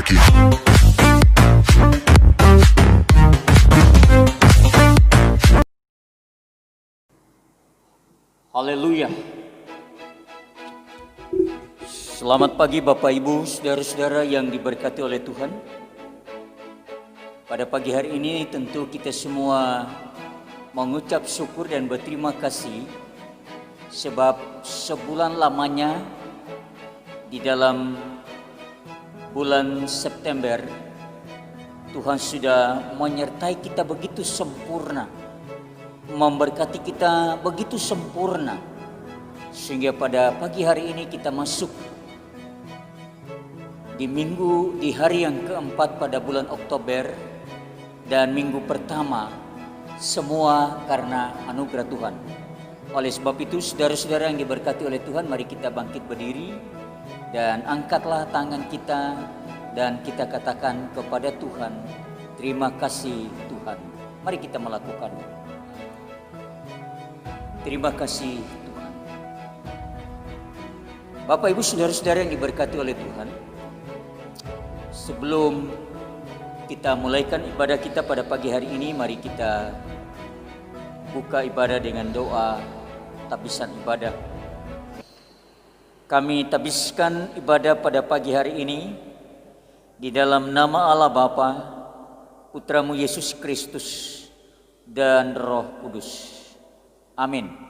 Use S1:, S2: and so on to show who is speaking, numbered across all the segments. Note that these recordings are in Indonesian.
S1: aquí.
S2: Haleluya. Selamat pagi Bapak Ibu, saudara-saudara yang diberkati oleh Tuhan. Pada pagi hari ini tentu kita semua mengucap syukur dan berterima kasih sebab sebulan lamanya di dalam bulan September Tuhan sudah menyertai kita begitu sempurna, memberkati kita begitu sempurna, sehingga pada pagi hari ini kita masuk di hari yang keempat pada bulan Oktober, dan minggu pertama semua karena anugerah Tuhan. Oleh sebab itu saudara-saudara yang diberkati oleh Tuhan, mari kita bangkit berdiri dan angkatlah tangan kita dan kita katakan kepada Tuhan, terima kasih Tuhan. Mari kita melakukannya. Terima kasih Tuhan. Bapak Ibu saudara-saudara yang diberkati oleh Tuhan, sebelum kita mulaikan ibadah kita pada pagi hari ini, mari kita buka ibadah dengan doa tabisan ibadah. Kami tabiskan ibadah pada pagi hari ini di dalam nama Allah Bapa, Putramu Yesus Kristus dan Roh Kudus. Amin.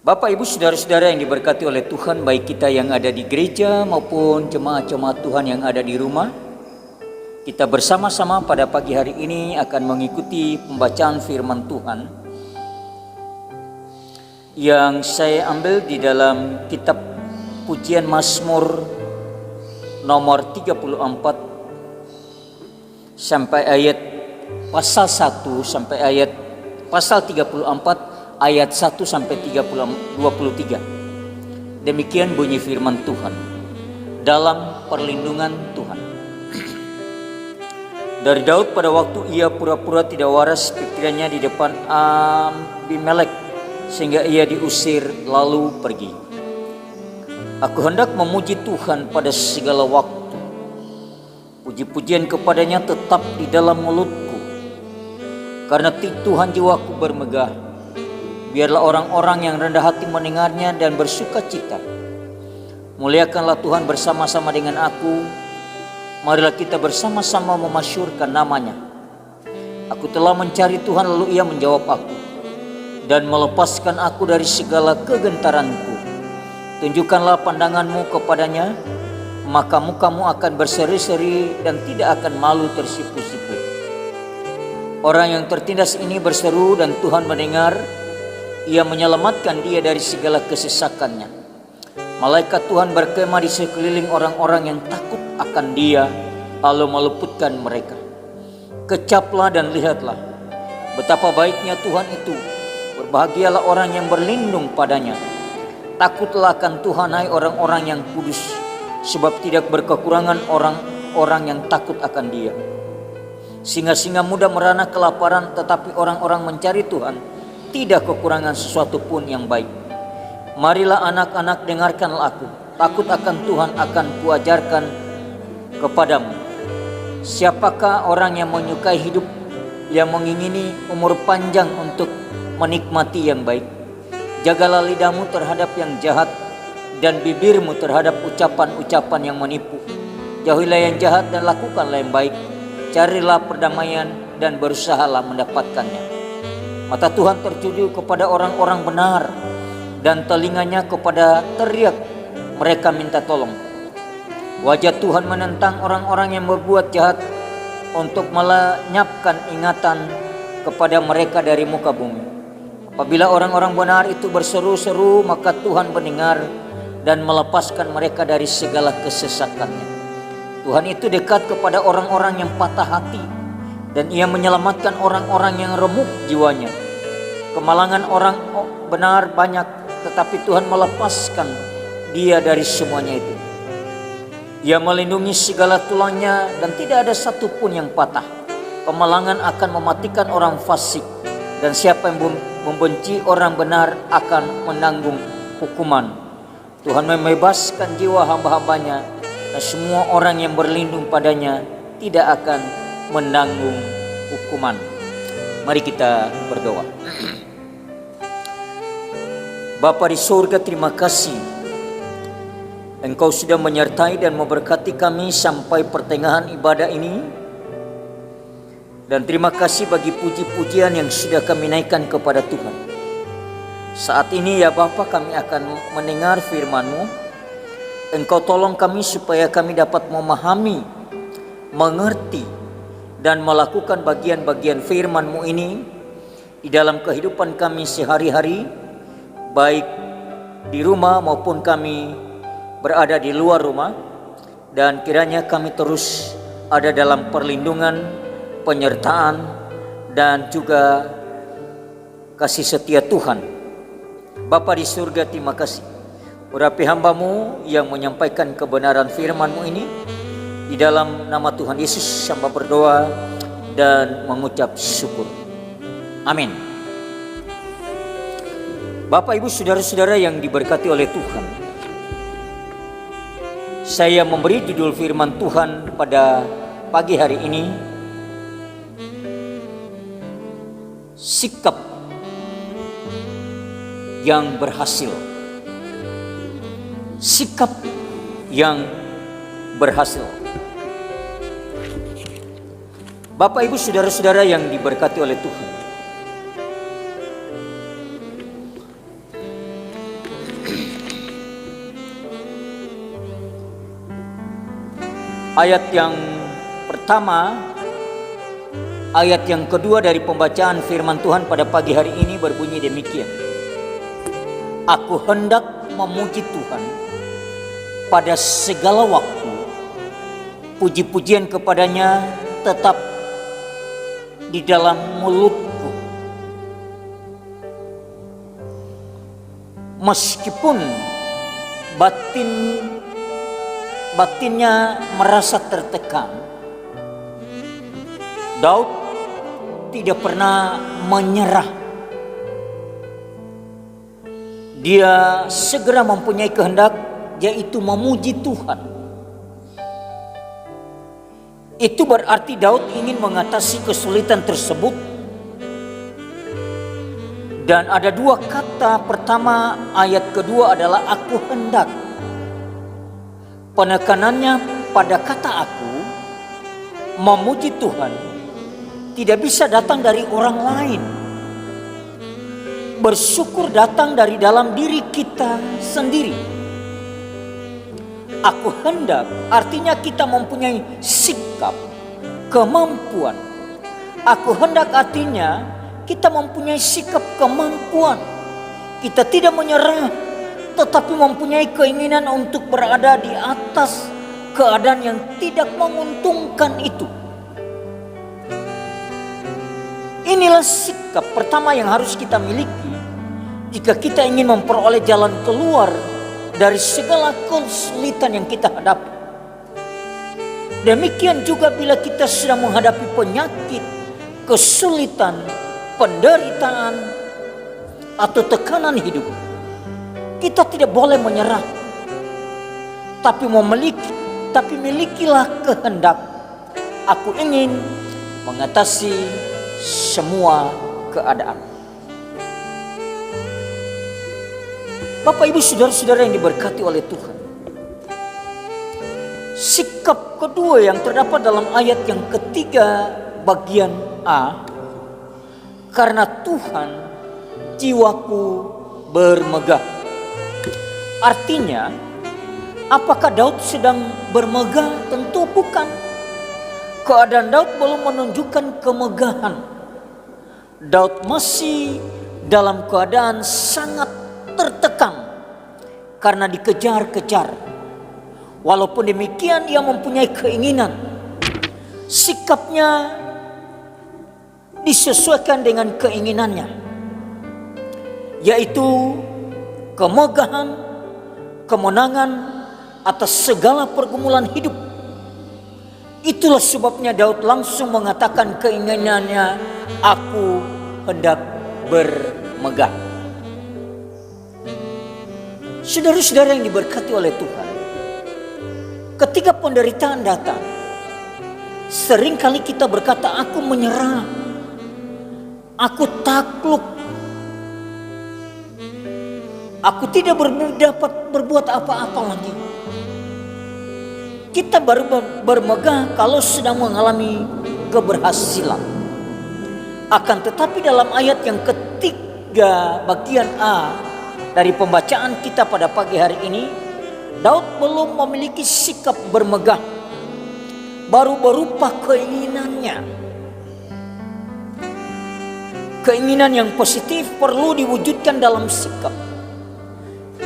S2: Bapak, Ibu, saudara-saudara yang diberkati oleh Tuhan, baik kita yang ada di gereja maupun jemaat-jemaat Tuhan yang ada di rumah, kita bersama-sama pada pagi hari ini akan mengikuti pembacaan firman Tuhan yang saya ambil di dalam kitab Pujian Mazmur nomor 34 sampai ayat pasal 1 sampai ayat pasal 34 ayat 1 sampai 23. Demikian bunyi firman Tuhan. Dalam perlindungan Tuhan. Dari Daud pada waktu ia pura-pura tidak waras pikirannya di depan Abimelek, sehingga ia diusir lalu pergi. Aku hendak memuji Tuhan pada segala waktu. Puji-pujian kepadanya tetap di dalam mulutku. Karena Tuhan jiwaku bermegah. Biarlah orang-orang yang rendah hati mendengarnya dan bersuka cita. Muliakanlah Tuhan bersama-sama dengan aku. Marilah kita bersama-sama memasyurkan namanya. Aku telah mencari Tuhan, lalu ia menjawab aku dan melepaskan aku dari segala kegentaranku. Tunjukkanlah pandanganmu kepadanya, maka mukamu akan berseri-seri dan tidak akan malu tersipu-sipu. Orang yang tertindas ini berseru dan Tuhan mendengar. Ia menyelamatkan dia dari segala kesesakannya. Malaikat Tuhan berkemah di sekeliling orang-orang yang takut akan dia, lalu meluputkan mereka. Kecaplah dan lihatlah betapa baiknya Tuhan itu. Berbahagialah orang yang berlindung padanya. Takutlah akan Tuhan, hai orang-orang yang kudus, sebab tidak berkekurangan orang-orang yang takut akan dia. Singa-singa muda merana kelaparan, tetapi orang-orang mencari Tuhan tidak kekurangan sesuatu pun yang baik. Marilah anak-anak, dengarkanlah aku. Takut akan Tuhan akan kuajarkan kepadamu. Siapakah orang yang menyukai hidup, yang mengingini umur panjang untuk menikmati yang baik? Jagalah lidahmu terhadap yang jahat dan bibirmu terhadap ucapan-ucapan yang menipu. Jauhilah yang jahat dan lakukanlah yang baik. Carilah perdamaian dan berusahalah mendapatkannya. Mata Tuhan tertuju kepada orang-orang benar dan telinganya kepada teriak mereka minta tolong. Wajah Tuhan menentang orang-orang yang berbuat jahat untuk melenyapkan ingatan kepada mereka dari muka bumi. Apabila orang-orang benar itu berseru-seru, maka Tuhan mendengar dan melepaskan mereka dari segala kesesakannya. Tuhan itu dekat kepada orang-orang yang patah hati, dan ia menyelamatkan orang-orang yang remuk jiwanya. Kemalangan orang benar banyak, tetapi Tuhan melepaskan dia dari semuanya itu. Ia melindungi segala tulangnya dan tidak ada satu pun yang patah. Kemalangan akan mematikan orang fasik, dan siapa yang membenci orang benar akan menanggung hukuman. Tuhan membebaskan jiwa hamba-hambanya, dan semua orang yang berlindung padanya tidak akan menanggung hukuman. Mari kita berdoa. Bapa di surga, terima kasih Engkau sudah menyertai dan memberkati kami sampai pertengahan ibadah ini. Dan terima kasih bagi puji-pujian yang sudah kami naikkan kepada Tuhan. Saat ini ya Bapa, kami akan mendengar firman-Mu. Engkau tolong kami supaya kami dapat memahami, mengerti, dan melakukan bagian-bagian firman-Mu ini di dalam kehidupan kami sehari-hari, baik di rumah maupun kami berada di luar rumah. Dan kiranya kami terus ada dalam perlindungan, penyertaan, dan juga kasih setia Tuhan. Bapa di surga, terima kasih. Urapi hamba-Mu yang menyampaikan kebenaran firman-Mu ini. Di dalam nama Tuhan Yesus hamba berdoa dan mengucap syukur. Amin. Bapak, Ibu, saudara-saudara yang diberkati oleh Tuhan, saya memberi judul firman Tuhan pada pagi hari ini, sikap yang berhasil. Sikap yang berhasil. Bapak, Ibu, saudara-saudara yang diberkati oleh Tuhan, Ayat yang pertama, ayat yang kedua dari pembacaan firman Tuhan pada pagi hari ini berbunyi demikian. Aku hendak memuji Tuhan pada segala waktu. Puji-pujian kepadanya tetap di dalam mulutku. Meskipun batinnya merasa tertekan, Daud tidak pernah menyerah. Dia segera mempunyai kehendak, yaitu memuji Tuhan. Itu berarti Daud ingin mengatasi kesulitan tersebut. Dan ada dua kata. Pertama, ayat kedua adalah aku hendak. Penekanannya pada kata aku. Memuji Tuhan tidak bisa datang dari orang lain. Bersyukur datang dari dalam diri kita sendiri. Aku hendak artinya kita mempunyai sikap, kemampuan. Aku hendak artinya kita mempunyai sikap, kemampuan. Kita tidak menyerah, tetapi mempunyai keinginan untuk berada di atas keadaan yang tidak menguntungkan itu. Inilah sikap pertama yang harus kita miliki jika kita ingin memperoleh jalan keluar dari segala kesulitan yang kita hadapi. Demikian juga bila kita sedang menghadapi penyakit, kesulitan, penderitaan, atau tekanan hidup. Kita tidak boleh menyerah. Tapi milikilah kehendak. Aku ingin mengatasi semua keadaan. Bapak, Ibu, saudara-saudara yang diberkati oleh Tuhan. Sikap kedua yang terdapat dalam ayat yang ketiga bagian A. Karena Tuhan jiwaku bermegah. Artinya, apakah Daud sedang bermegah? Tentu bukan. Keadaan Daud belum menunjukkan kemegahan. Daud masih dalam keadaan sangat tertekan karena dikejar-kejar. Walaupun demikian ia mempunyai keinginan. Sikapnya disesuaikan dengan keinginannya, yaitu kemegahan, kemenangan atas segala pergumulan hidup. Itulah sebabnya Daud langsung mengatakan keinginannya, aku hendak bermegah. Saudara-saudara yang diberkati oleh Tuhan, ketika penderitaan datang, seringkali kita berkata, aku menyerah, aku takluk, aku tidak dapat berbuat apa-apa lagi. Kita baru bermegah kalau sedang mengalami keberhasilan. Akan tetapi dalam ayat yang ketiga bagian A dari pembacaan kita pada pagi hari ini, Daud belum memiliki sikap bermegah, baru berupa keinginannya. Keinginan yang positif perlu diwujudkan dalam sikap.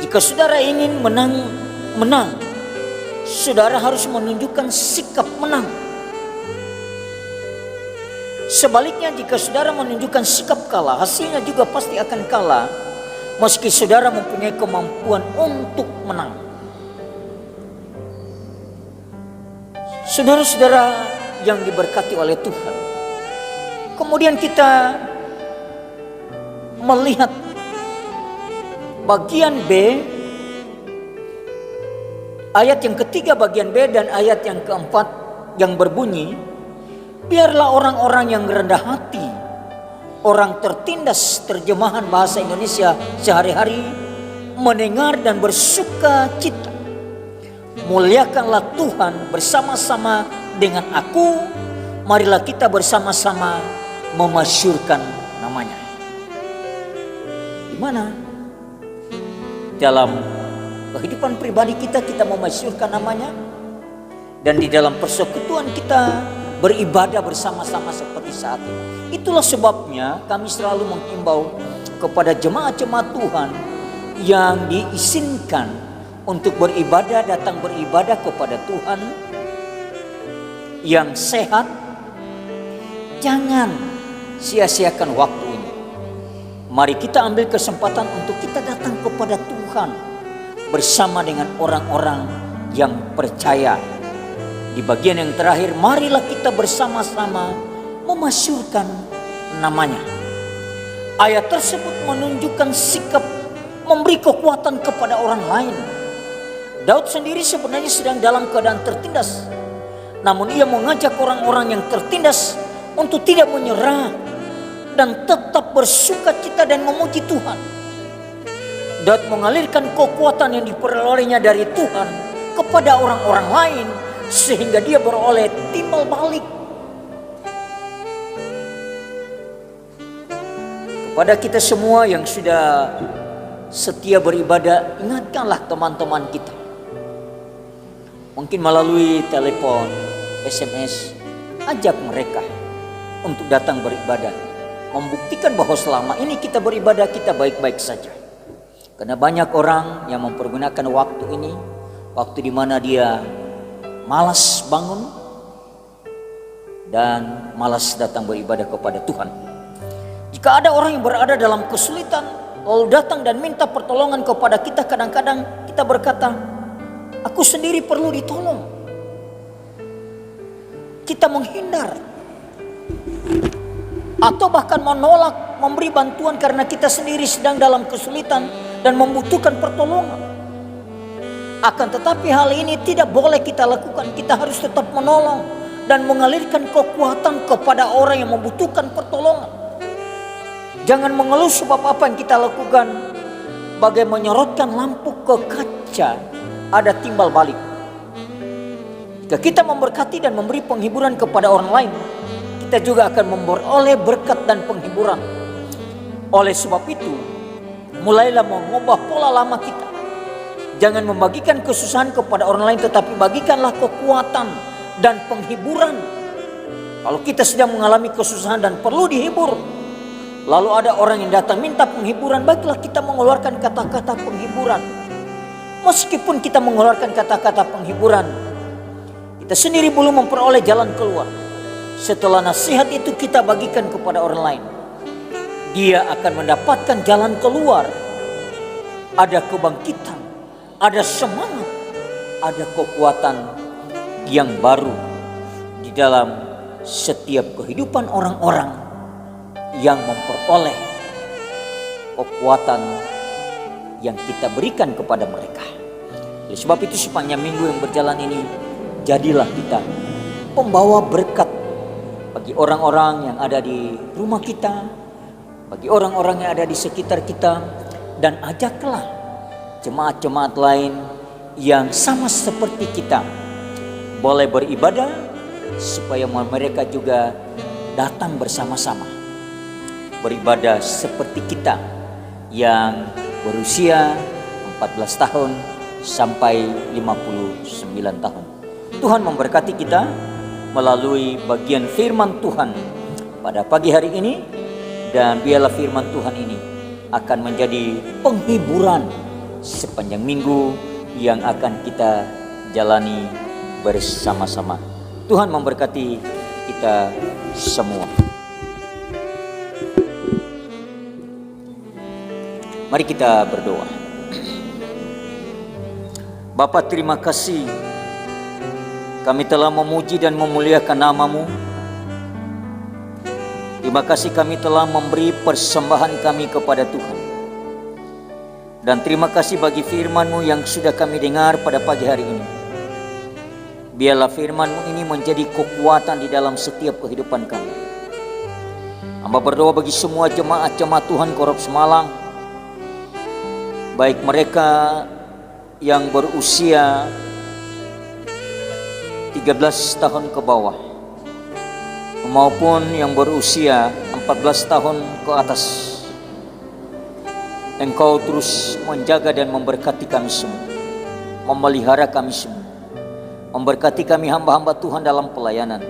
S2: Jika saudara ingin menang, saudara harus menunjukkan sikap menang. Sebaliknya, jika saudara menunjukkan sikap kalah, hasilnya juga pasti akan kalah, meski saudara mempunyai kemampuan untuk menang. Saudara-saudara yang diberkati oleh Tuhan, kemudian kita melihat bagian B, ayat yang ketiga bagian B dan ayat yang keempat yang berbunyi, biarlah orang-orang yang rendah hati, orang tertindas, terjemahan bahasa Indonesia sehari-hari, mendengar dan bersuka cita. Muliakanlah Tuhan bersama-sama dengan aku. Marilah kita bersama-sama memasyurkan namanya. Di mana? Dalam kehidupan pribadi kita memasyurkan namanya. dan di dalam persekutuan kita beribadah bersama-sama seperti saat ini. Itulah sebabnya kami selalu menghimbau kepada jemaat-jemaat Tuhan yang diizinkan untuk beribadah, datang beribadah kepada Tuhan yang sehat. Jangan sia-siakan waktu ini. Mari kita ambil kesempatan untuk kita datang kepada Tuhan bersama dengan orang-orang yang percaya. Di bagian yang terakhir, marilah kita bersama-sama memasyurkan namanya. Ayat tersebut menunjukkan sikap memberi kekuatan kepada orang lain. Daud sendiri sebenarnya sedang dalam keadaan tertindas, namun ia mengajak orang-orang yang tertindas untuk tidak menyerah dan tetap bersukacita dan memuji Tuhan. Daud mengalirkan kekuatan yang diperolehnya dari Tuhan kepada orang-orang lain, sehingga dia beroleh timbal balik. Kepada kita semua yang sudah setia beribadah, ingatkanlah teman-teman kita. Mungkin melalui telepon, SMS, ajak mereka untuk datang beribadah. Membuktikan bahwa selama ini kita beribadah, kita baik-baik saja. Karena banyak orang yang mempergunakan waktu ini, waktu di mana dia malas bangun dan malas datang beribadah kepada Tuhan. Jika ada orang yang berada dalam kesulitan lalu datang dan minta pertolongan kepada kita, kadang-kadang kita berkata, aku sendiri perlu ditolong. Kita menghindar atau bahkan menolak memberi bantuan karena kita sendiri sedang dalam kesulitan dan membutuhkan pertolongan. Akan tetapi hal ini tidak boleh kita lakukan. Kita harus tetap menolong dan mengalirkan kekuatan kepada orang yang membutuhkan pertolongan. Jangan mengeluh sebab apa yang kita lakukan bagai menyorotkan lampu ke kaca, ada timbal balik. Jika kita memberkati dan memberi penghiburan kepada orang lain, kita juga akan memperoleh berkat dan penghiburan. Oleh sebab itu, mulailah mengubah pola lama kita. Jangan membagikan kesusahan kepada orang lain, tetapi bagikanlah kekuatan dan penghiburan. Kalau kita sedang mengalami kesusahan dan perlu dihibur, lalu ada orang yang datang minta penghiburan, baiklah kita mengeluarkan kata-kata penghiburan. Meskipun kita mengeluarkan kata-kata penghiburan, kita sendiri belum memperoleh jalan keluar. Setelah nasihat itu kita bagikan kepada orang lain, dia akan mendapatkan jalan keluar. Ada kebangkitan, ada semangat, ada kekuatan yang baru di dalam setiap kehidupan orang-orang yang memperoleh kekuatan yang kita berikan kepada mereka. Oleh sebab itu sepanjang minggu yang berjalan ini, jadilah kita pembawa berkat bagi orang-orang yang ada di rumah kita, bagi orang-orang yang ada di sekitar kita, dan ajaklah jemaat-jemaat lain yang sama seperti kita boleh beribadah supaya mereka juga datang bersama-sama beribadah seperti kita yang berusia 14 tahun sampai 59 tahun. Tuhan memberkati kita melalui bagian firman Tuhan pada pagi hari ini, dan biarlah firman Tuhan ini akan menjadi penghiburan sepanjang minggu yang akan kita jalani bersama-sama. Tuhan memberkati kita semua. Mari kita berdoa. Bapa, terima kasih kami telah memuji dan memuliakan nama-Mu. Terima kasih kami telah memberi persembahan kami kepada Tuhan. Dan terima kasih bagi firman-Mu yang sudah kami dengar pada pagi hari ini. Biarlah firman-Mu ini menjadi kekuatan di dalam setiap kehidupan kami. Hamba berdoa bagi semua jemaat-jemaat Tuhan Korop Semalang, baik mereka yang berusia 13 tahun ke bawah maupun yang berusia 14 tahun ke atas. Engkau terus menjaga dan memberkati kami semua, memelihara kami semua. memberkati kami hamba-hamba Tuhan dalam pelayanan,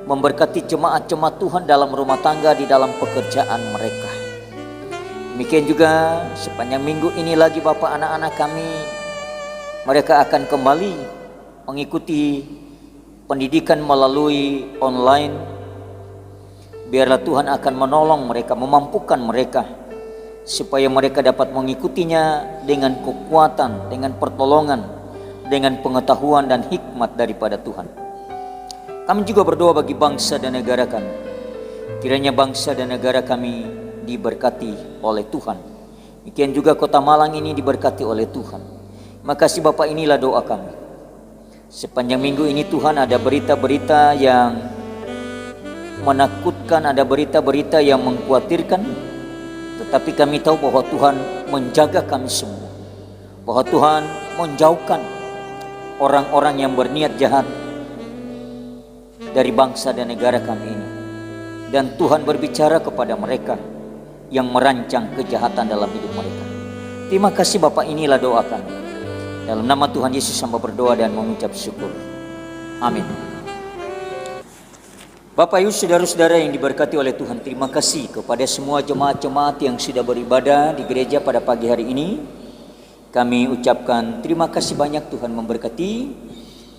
S2: memberkati jemaat-jemaat Tuhan dalam rumah tangga, di dalam pekerjaan mereka. Demikian juga sepanjang minggu ini lagi Bapak, anak-anak kami mereka akan kembali mengikuti pendidikan melalui online. Biarlah Tuhan akan menolong mereka, memampukan mereka supaya mereka dapat mengikutinya dengan kekuatan, dengan pertolongan, dengan pengetahuan dan hikmat daripada Tuhan. Kami juga berdoa bagi bangsa dan negara kami. Kiranya bangsa dan negara kami diberkati oleh Tuhan. Demikian juga Kota Malang ini diberkati oleh Tuhan. Makasih Bapak, inilah doa kami. Sepanjang minggu ini Tuhan ada berita-berita yang menakutkan, ada berita-berita yang mengkhawatirkan, tetapi kami tahu bahwa Tuhan menjaga kami semua, bahwa Tuhan menjauhkan orang-orang yang berniat jahat dari bangsa dan negara kami ini, dan Tuhan berbicara kepada mereka yang merancang kejahatan dalam hidup mereka. Terima kasih Bapak, inilah doa kami. Dalam nama Tuhan Yesus hamba berdoa dan mengucap syukur. Amin. Bapak Ibu saudara-saudara yang diberkati oleh Tuhan, terima kasih kepada semua jemaat-jemaat yang sudah beribadah di gereja pada pagi hari ini. Kami ucapkan terima kasih banyak, Tuhan memberkati.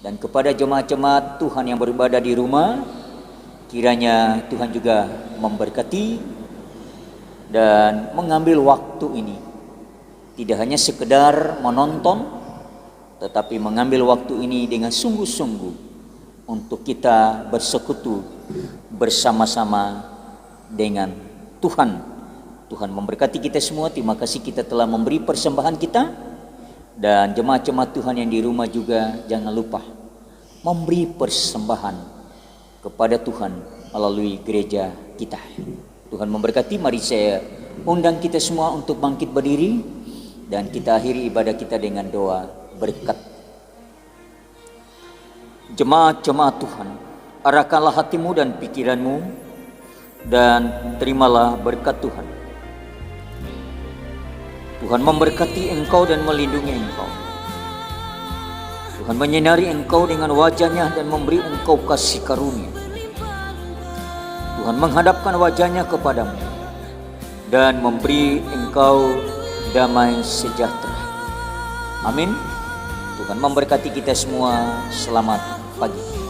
S2: Dan kepada jemaat-jemaat Tuhan yang beribadah di rumah, kiranya Tuhan juga memberkati dan mengambil waktu ini tidak hanya sekedar menonton, tetapi mengambil waktu ini dengan sungguh-sungguh untuk kita bersekutu bersama-sama dengan Tuhan. Tuhan memberkati kita semua. Terima kasih kita telah memberi persembahan kita. Dan jemaat-jemaat Tuhan yang di rumah juga jangan lupa memberi persembahan kepada Tuhan melalui gereja kita. Tuhan memberkati. Mari saya undang kita semua untuk bangkit berdiri dan kita akhiri ibadah kita dengan doa berkat. Jemaat-jemaat Tuhan, arahkanlah hatimu dan pikiranmu dan terimalah berkat Tuhan. Tuhan memberkati engkau dan melindungi engkau. Tuhan menyinari engkau dengan wajahnya dan memberi engkau kasih karunia. Tuhan menghadapkan wajahnya kepadamu dan memberi engkau damai sejahtera. Amin. Tuhan memberkati kita semua. Selamat pagi.